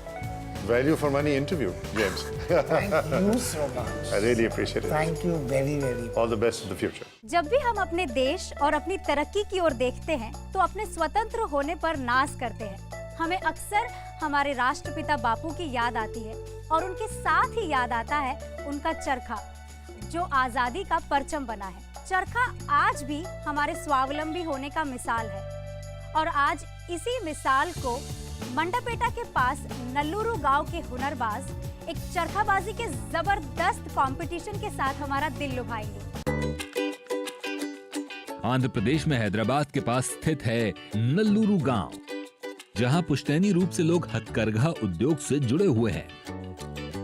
value for money interview, James. Thank you so much. I really appreciate it. Thank you very, very much. All the best in the future. जब भी हम अपने देश और अपनी तरक्की की ओर देखते हैं तो अपने स्वतंत्र होने पर नाज करते हैं। हमें अक्सर हमारे राष्ट्रपिता बापू की याद आती है और उनके साथ ही याद आता है उनका चरखा, जो आजादी का परचम बना है। चरखा आज भी हमारे स्वावलंबी होने का मिसाल है और आज इसी मिसाल को मंडापेटा के पास नल्लूरू गांव के हुनरबाज एक चरखाबाजी के जबरदस्त कंपटीशन के साथ हमारा दिल लुभाएंगे। आंध्र प्रदेश में हैदराबाद के पास स्थित है नल्लूरू गांव, जहां पुश्तैनी रूप से लोग हथकरघा उद्योग से जुड़े हुए हैं।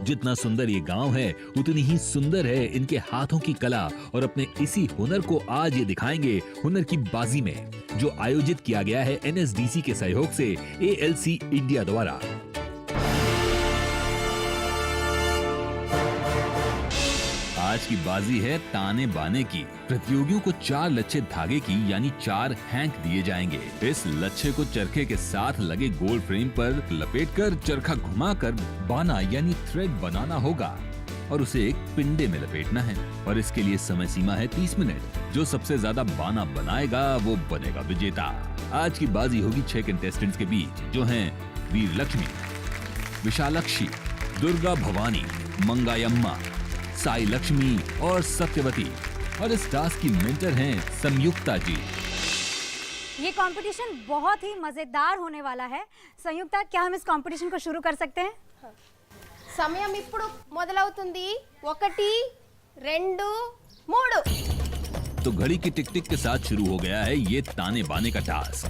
जितना सुंदर ये गांव है उतनी ही सुंदर है इनके हाथों की कला और अपने इसी हुनर को आज ये दिखाएंगे हुनर की बाजी में, जो आयोजित किया गया है NSDC के सहयोग से ALC इंडिया द्वारा। आज की बाजी है ताने बाने की। प्रतियोगियों को 4 लच्छे धागे की यानी 4 हैंक दिए जाएंगे। इस लच्छे को चरखे के साथ लगे गोल फ्रेम पर लपेटकर चरखा घुमाकर बाना यानी थ्रेड बनाना होगा और उसे एक पिंडे में लपेटना है। और इसके लिए समय सीमा है 30 मिनट। जो सबसे ज्यादा बाना बनाएगा वो बनेगा विजेता। आज की बाजी होगी 6 कंटेस्टेंट्स के बीच, जो हैं वीर लक्ष्मी, विशालक्षी, दुर्गा भवानी, मंगायम्मा, साई लक्ष्मी और सत्यवती। और इस टास्क की मेंटर हैं संयुक्ता जी। ये कंपटीशन बहुत ही मजेदार होने वाला है। संयुक्ता, क्या हम इस कंपटीशन को शुरू कर सकते हैं? సమయం ఇప్పుడు మొదలవుతుంది 1 2 3 तो घड़ी की टिक टिक के साथ शुरू हो गया है ये ताने बाने का टास्क।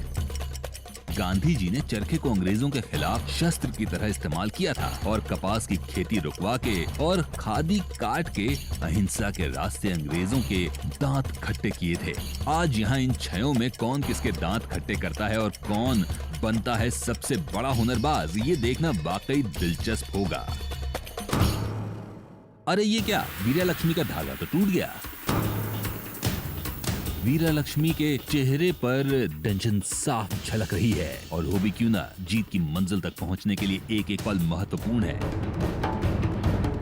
गांधी जी ने चरखे को अंग्रेजों के खिलाफ शस्त्र की तरह इस्तेमाल किया था और कपास की खेती रुकवा के और खादी काट के अहिंसा के रास्ते अंग्रेजों के दांत खट्टे किए थे। आज यहाँ इन 6 में कौन किसके दांत खट्टे करता है और कौन बनता है सबसे बड़ा हुनरबाज, ये देखना वाकई दिलचस्प होगा। अरे ये क्या, वीरा लक्ष्मी का धागा तो टूट गया। वीरा लक्ष्मी के चेहरे पर टेंशन साफ झलक रही है और वो भी क्यों ना, जीत की मंजिल तक पहुंचने के लिए एक एक पल महत्वपूर्ण है।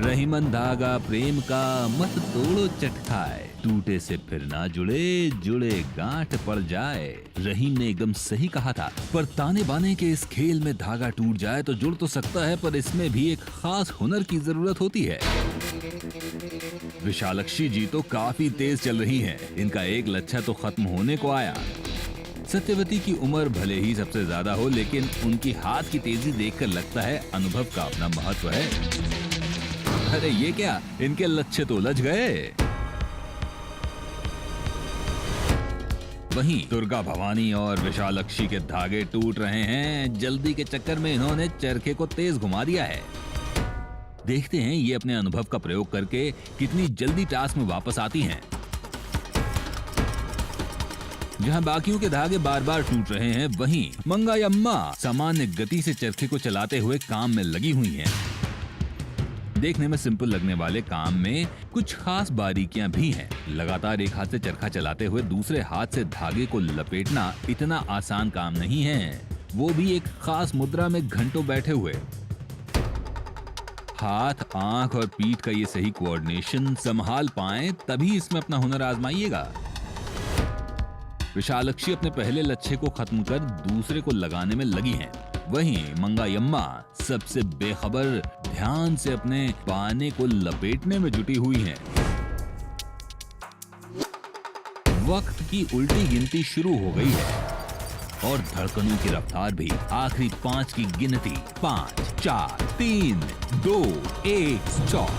रहीमन धागा प्रेम का मत तोड़ो चटखाए, टूटे से फिर ना जुड़े, जुड़े गांठ पड़ जाए। रहीम ने एकदम सही कहा था, पर ताने बाने के इस खेल में धागा टूट जाए तो जुड़ तो सकता है, पर इसमें भी एक खास हुनर की जरूरत होती है। विशालक्षी जी तो काफी तेज चल रही हैं। इनका एक लच्छा तो खत्म होने को आया। सत्यवती की उम्र भले ही सबसे ज्यादा हो, लेकिन उनकी हाथ की तेजी देखकर लगता है अनुभव का अपना महत्व है। अरे ये क्या, इनके लच्छे तो उलझ गए। वहीं दुर्गा भवानी और विशालक्षी के धागे टूट रहे हैं। जल्दी के चक्कर में इन्होंने चरखे को तेज घुमा दिया है। देखते हैं ये अपने अनुभव का प्रयोग करके कितनी जल्दी टास्क में वापस आती हैं। जहां बाकियों के धागे बार बार टूट रहे हैं, वहीं मंगायम्मा सामान्य गति से चरखे को चलाते हुए काम में लगी हुई हैं। देखने में सिंपल लगने वाले काम में कुछ खास बारीकियां भी हैं। लगातार एक हाथ से चरखा चलाते हुए दूसरे हाथ से धागे को लपेटना इतना आसान काम नहीं है, वो भी एक खास मुद्रा में घंटों बैठे हुए। हाथ, आंख और पीठ का ये सही कोऑर्डिनेशन संभाल पाएं, तभी इसमें अपना हुनर आजमाइएगा। विशालक्षी अपने पहले लच्छे को खत्म कर दूसरे को लगाने में लगी हैं। वहीं मंगायम्मा सबसे बेखबर ध्यान से अपने पाने को लपेटने में जुटी हुई हैं। वक्त की उल्टी गिनती शुरू हो गई है और धड़कनों की रफ्तार भी। आखिरी 5 की गिनती, 5 4 3 2 1 स्टॉप।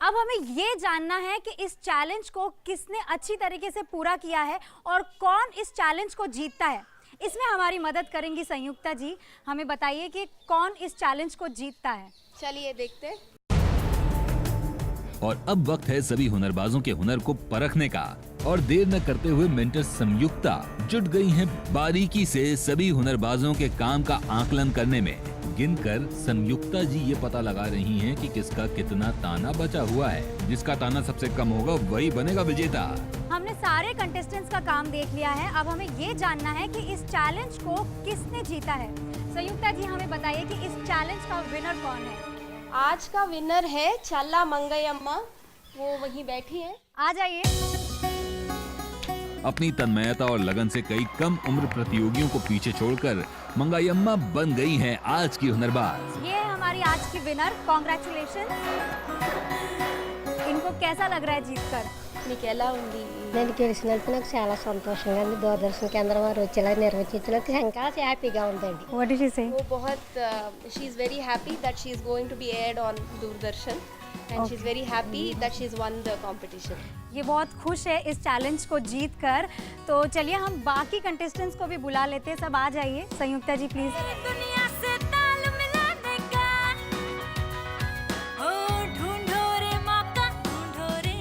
अब हमें ये जानना है कि इस चैलेंज को किसने अच्छी तरीके से पूरा किया है और कौन इस चैलेंज को जीतता है। इसमें हमारी मदद करेंगी संयुक्ता जी। हमें बताइए कि कौन इस चैलेंज को जीतता है। चलिए देखते हैं। और अब वक्त है सभी हुनरबाजों के हुनर को परखने का। और देर न करते हुए मेंटर संयुक्ता जुट गई हैं बारीकी से सभी हुनरबाजों के काम का आकलन करने में। गिनकर संयुक्ता जी ये पता लगा रही हैं कि किसका कितना ताना बचा हुआ है। जिसका ताना सबसे कम होगा वही बनेगा विजेता। हमने सारे कंटेस्टेंट्स का काम देख लिया है। अब हमें ये जानना है कि इस चैलेंज को किसने जीता है। संयुक्ता जी, हमें बताइए कि इस चैलेंज का विनर कौन है। आज का विनर है चल्ला मंगयम्मा, वो वहीं बैठी है। आ जाइए। अपनी तन्मयता और लगन से कई कम उम्र प्रतियोगियों को पीछे छोड़कर मंगायम्मा बन गई हैं आज की हुनरबाज। ये है हमारी आज की विनर, कॉन्ग्रेचुलेशन। इनको कैसा लग रहा है जीतकर? మీకు ఎలా ఉంది? నేను గెలిచినందుకు నాకు చాలా సంతోషంగా ఉంది. దూరదర్శన్ కేంద్రం వారు వచ్చేలా నిర్వహించినందుకు ఇంకా హ్యాపీగా ఉందండి. What did she say? वो बहुत she is very happy that she is going to be aired on Doordarshan and she is very happy that she has won the competition. ये बहुत खुश है इस चैलेंज को जीत कर। तो चलिए हम बाकी कंटेस्टेंट्स को भी बुला लेते हैं। सब आ जाइए। संयुक्ता जी प्लीज। दुनिया से ताल मिलाने का, ओ ढूंढो रे मौका ढूंढो रे।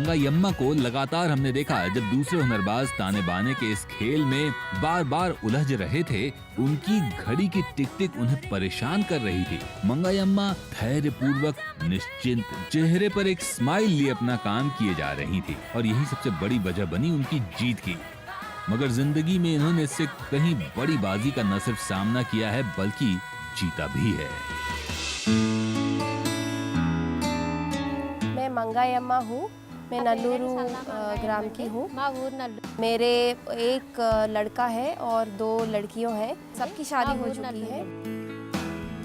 मंगायम्मा को लगातार हमने देखा जब दूसरे हुनरबाज ताने बाने के इस खेल में बार बार उलझ रहे थे, उनकी घड़ी की टिक टिक उन्हें परेशान कर रही थी। मंगायम्मा धैर्य पूर्वक निश्चिंत चेहरे पर एक स्माइल लिए अपना काम किए जा रही थी और यही सबसे बड़ी वजह बनी उनकी जीत की। मगर जिंदगी में इन्होंने इससे कहीं बड़ी बाजी का न सिर्फ सामना किया है बल्कि जीता भी है। मैं मंगायम्मा हूँ, मैं नल्लूरू ग्राम की हूँ। मेरे एक लड़का है और 2 लड़कियों हैं, सबकी शादी हो चुकी है।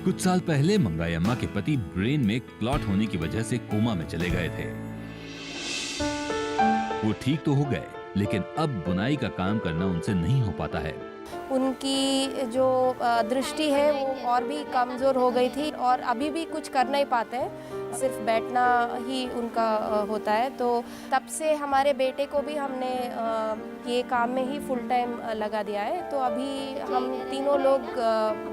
कुछ साल पहले मंगायम्मा के पति ब्रेन में क्लॉट होने की वजह से कोमा में चले गए थे। वो ठीक तो हो गए, लेकिन अब बुनाई का काम करना उनसे नहीं हो पाता है। उनकी जो दृष्टि है वो और भी कमज़ोर हो गई थी और अभी भी कुछ कर नहीं पाते हैं, सिर्फ बैठना ही उनका होता है। तो तब से हमारे बेटे को भी हमने ये काम में ही फुल टाइम लगा दिया है। तो अभी हम तीनों लोग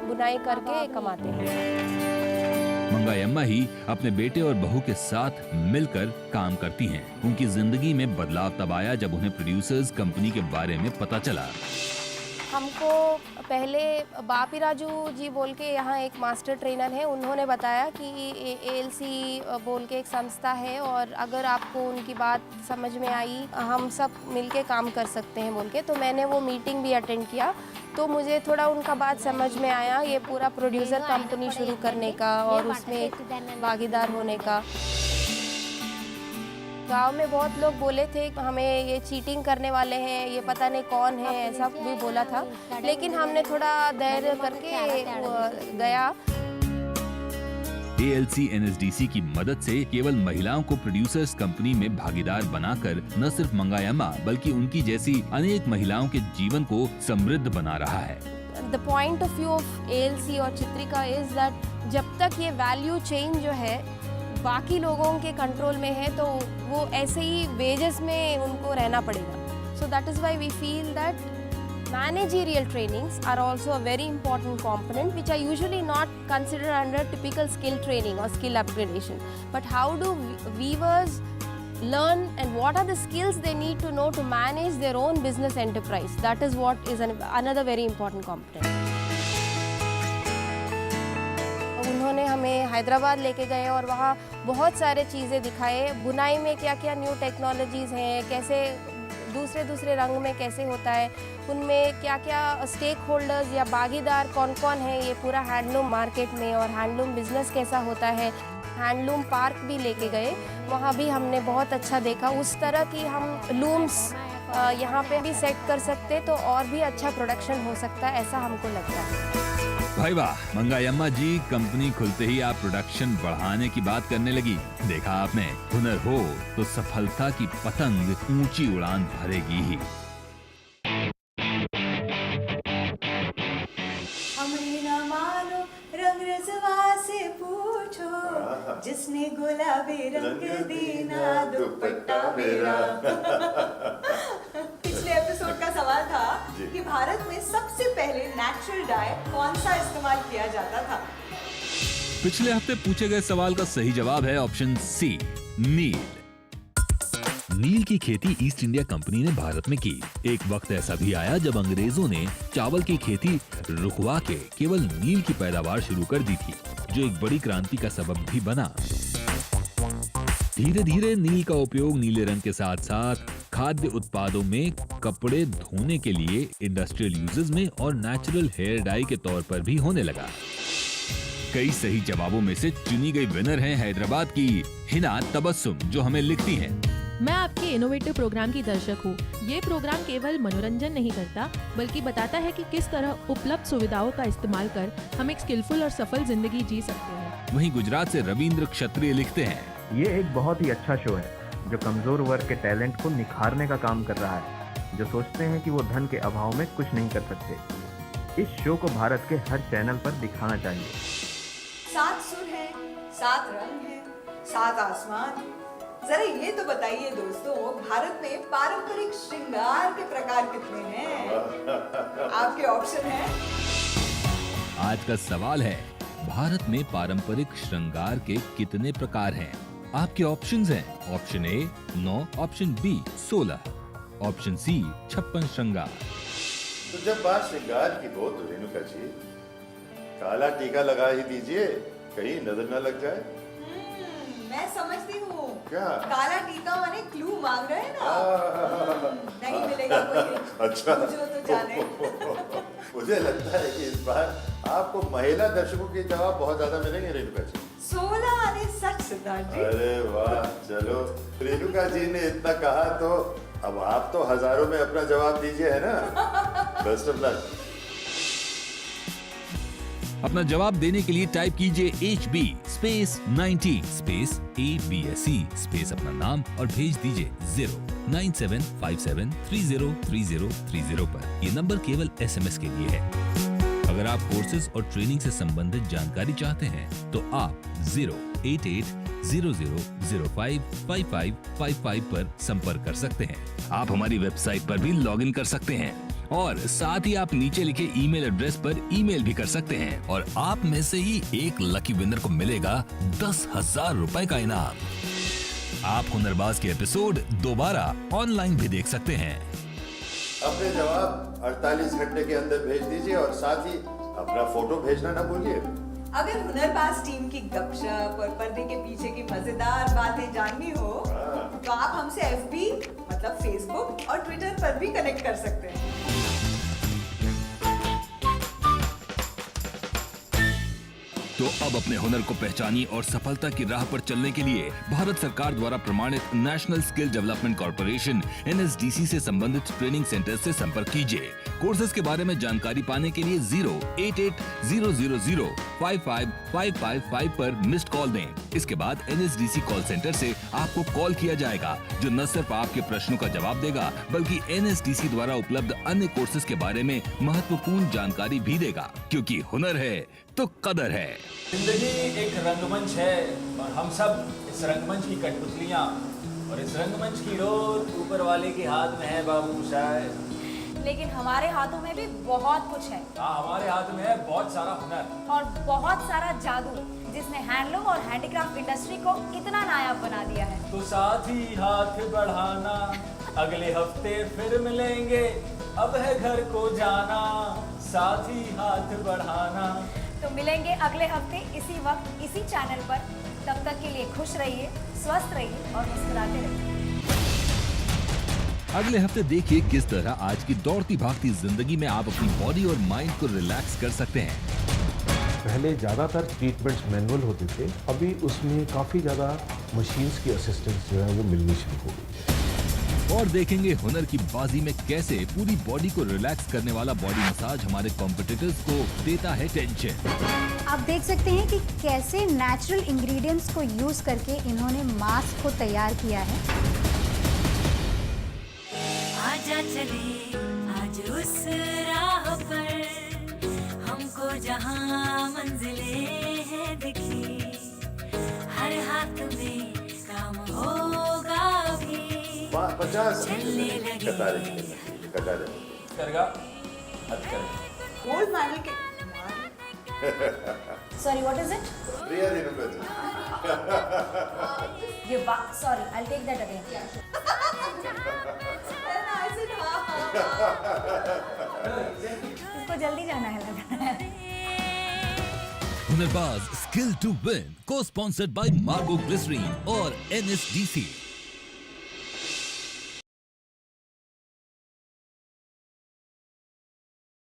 बुनाई करके कमाते हैं। मंगायम्मा ही अपने बेटे और बहू के साथ मिलकर काम करती हैं। उनकी जिंदगी में बदलाव तब आया जब उन्हें प्रोड्यूसर्स कंपनी के बारे में पता चला। हमको पहले बापी राजू जी बोल के यहाँ एक मास्टर ट्रेनर है, उन्होंने बताया कि ALC बोल के एक संस्था है और अगर आपको उनकी बात समझ में आई हम सब मिलके काम कर सकते हैं बोल के। तो मैंने वो मीटिंग भी अटेंड किया, तो मुझे थोड़ा उनका बात समझ में आया, ये पूरा प्रोड्यूसर कंपनी शुरू करने का और उसमें भागीदार होने का। गांव में बहुत लोग बोले थे हमें ये चीटिंग करने वाले हैं, ये पता नहीं कौन है, ऐसा भी बोला था, लेकिन हमने थोड़ा धैर्य करके गया। ALC NSDC की मदद से केवल महिलाओं को प्रोड्यूसर्स कंपनी में भागीदार बनाकर न सिर्फ मंगायम्मा बल्कि उनकी जैसी अनेक महिलाओं के जीवन को समृद्ध बना रहा है। The point of view of ALC और चित्रिका is that जब तक ये वैल्यू चेन जो है बाकी लोगों के कंट्रोल में है तो वो ऐसे ही वेजेस में उनको रहना पड़ेगा। So that is why we feel that managerial trainings are also a very important component which are usually not considered under typical skill training or skill upgradation. But how do weavers learn and what are the skills they need to know to manage their own business enterprise? That is what is another very important component. उन्होंने हमें हैदराबाद लेके गए और वहाँ बहुत सारे चीज़ें दिखाए, बुनाई में क्या क्या न्यू टेक्नोलॉजीज़ हैं, कैसे दूसरे रंग में कैसे होता है, उनमें क्या क्या स्टेक होल्डर्स या भागीदार कौन कौन है ये पूरा हैंडलूम मार्केट में और हैंडलूम बिजनेस कैसा होता है। हैंडलूम पार्क भी लेके गए, वहाँ भी हमने बहुत अच्छा देखा। उस तरह की हम लूम्स यहाँ पे भी सेट कर सकते तो और भी अच्छा प्रोडक्शन हो सकता है, ऐसा हमको लगता है। भाई वाह, मंगायम्मा जी, कंपनी खुलते ही आप प्रोडक्शन बढ़ाने की बात करने लगी। देखा आपने, हुनर हो तो सफलता की पतंग ऊंची उड़ान भरेगी ही। हमने ना मानो रंग रजवा से पूछो, जिसने गुलाबी रंग देना दुपट्टा मेरा। पिछले एपिसोड का सवाल था कि भारत में सबसे पहले नेचुरल डाई कौन सा इस्तेमाल किया जाता था। पिछले हफ्ते पूछे गए सवाल का सही जवाब है ऑप्शन सी, नील। नील की खेती ईस्ट इंडिया कंपनी ने भारत में की। एक वक्त ऐसा भी आया जब अंग्रेजों ने चावल की खेती रुकवा के केवल नील की पैदावार शुरू कर दी थी, जो एक बड़ी क्रांति का सबब भी बना। धीरे धीरे नील का उपयोग नीले रंग के साथ साथ खाद्य उत्पादों में, कपड़े धोने के लिए, इंडस्ट्रियल यूजेस में और नेचुरल हेयर डाई के तौर पर भी होने लगा। कई सही जवाबों में से चुनी गई विनर हैं हैदराबाद की हिना तबस्सुम, जो हमें लिखती हैं। मैं आपके इनोवेटिव प्रोग्राम की दर्शक हूँ। ये प्रोग्राम केवल मनोरंजन नहीं करता बल्कि बताता है कि किस तरह उपलब्ध सुविधाओं का इस्तेमाल कर हम एक स्किलफुल और सफल जिंदगी जी सकते हैं। वहीं गुजरात से रविंद्र क्षत्रिय लिखते हैं, ये एक बहुत ही अच्छा शो है जो कमजोर वर्ग के टैलेंट को निखारने का काम कर रहा है, जो सोचते हैं कि वो धन के अभाव में कुछ नहीं कर सकते। इस शो को भारत के हर चैनल पर दिखाना चाहिए। 7 सुर हैं, 7 रंग हैं, 7 आसमान। जरा ये तो बताइए दोस्तों, भारत में पारंपरिक श्रृंगार के प्रकार कितने हैं? आपके ऑप्शन हैं। आज का सवाल है, भारत में पारंपरिक श्रृंगार के कितने प्रकार हैं? आपके ऑप्शंस हैं option A 9, option B 16, option C 56 श्रृंगार। तो जब बात श्रृंगार की हो तो रेणुका जी काला टीका लगा ही दीजिए, कहीं नजर न लग जाए। मैं समझती हूँ क्या काला टीका माने क्लू मांग रहे हैं ना। नहीं मिलेगा कोई। अच्छा मुझे तो जाने। मुझे लगता है कि इस बार आपको महिला दर्शकों के जवाब बहुत ज्यादा मिलेंगे रेणुका जी। 16 आने सच सिद्धार्थ जी। अरे वाह, चलो रेणुका जी ने इतना कहा तो अब आप तो हजारों में अपना जवाब दीजिए, है ना। Best of luck. अपना जवाब देने के लिए टाइप कीजिए HB space 19 space ABSE space अपना नाम और भेज दीजिए 09757303030 पर। ये नंबर केवल SMS के लिए है। अगर आप कोर्सेज और ट्रेनिंग से संबंधित जानकारी चाहते हैं तो आप 08800055555 पर संपर्क कर सकते हैं। आप हमारी वेबसाइट पर भी लॉगिन कर सकते हैं और साथ ही आप नीचे लिखे ईमेल एड्रेस पर ईमेल भी कर सकते हैं और आप में से ही एक लकी विनर को मिलेगा 10,000 रुपए का इनाम। आप हुनरबाज के एपिसोड दोबारा ऑनलाइन भी देख सकते हैं। अपने जवाब 48 घंटे के अंदर भेज दीजिए और साथ ही अपना फोटो भेजना ना भूलिए। अगर हुनरबाज टीम की गपशप और पर्दे के पीछे की मजेदार बातें जाननी हो तो आप हमसे FB मतलब फेसबुक और ट्विटर पर भी कनेक्ट कर सकते हैं। तो अब अपने हुनर को पहचानिए और सफलता की राह पर चलने के लिए भारत सरकार द्वारा प्रमाणित national skill development corporation NSDC से संबंधित ट्रेनिंग सेंटर से संपर्क कीजिए। कोर्सेज के बारे में जानकारी पाने के लिए 08800055555 पर मिस्ड कॉल दें। इसके बाद NSDC कॉल सेंटर से आपको कॉल किया जाएगा, जो न सिर्फ आपके प्रश्नों का जवाब देगा बल्कि NSDC द्वारा उपलब्ध अन्य कोर्सेज के बारे में महत्वपूर्ण जानकारी भी देगा, क्योंकि हुनर है तो कदर है। जिंदगी एक रंगमंच है और हम सब इस रंगमंच की कठपुतलियां, और इस रंगमंच की डोर ऊपर वाले के हाथ में है बाबू शायद। लेकिन हमारे हाथों में भी बहुत कुछ है। हाँ, हमारे हाथ में है बहुत सारा हुनर और बहुत सारा जादू, जिसने हैंडलूम और हैंडीक्राफ्ट इंडस्ट्री को इतना नायाब बना दिया है। तो साथ ही हाथ बढ़ाना, अगले हफ्ते फिर मिलेंगे, अब है घर को जाना, साथ ही हाथ बढ़ाना। तो मिलेंगे अगले हफ्ते इसी वक्त इसी चैनल पर। तब तक के लिए खुश रहिए, स्वस्थ रहिए और मुस्कुराते रहिए। अगले हफ्ते देखिए किस तरह आज की दौड़ती भागती जिंदगी में आप अपनी बॉडी और माइंड को रिलैक्स कर सकते हैं। पहले ज़्यादातर ट्रीटमेंट्स मैनुअल होते थे, अभी उसमें काफ़ी ज़्यादा मशीन्स की असिस्टेंस जो है वो मिलनी शुरू हो गई है। और देखेंगे हुनर की बाजी में कैसे पूरी बॉडी को रिलैक्स करने वाला बॉडी मसाज हमारे कॉम्पिटिटर्स को देता है टेंशन। आप देख सकते हैं कि कैसे नेचुरल इंग्रेडिएंट्स को यूज करके इन्होंने मास्क को तैयार किया है। आजा चले आज उस राह पर, हमको जहाँ मंजिले हैं दिखी, हर हाथ में काम होगा भी, 50 चलने लगे करेगा हद करेगा। गोल्ड मेडल के Sorry, what is it? प्रिया रेणुका जी। ये बात, sorry, I'll take that again. इसको जल्दी जाना है लग रहा है। हुनरबाज स्किल टू विन को स्पॉन्सर्ड बाय मार्गो ग्लिसरीन और NSDC।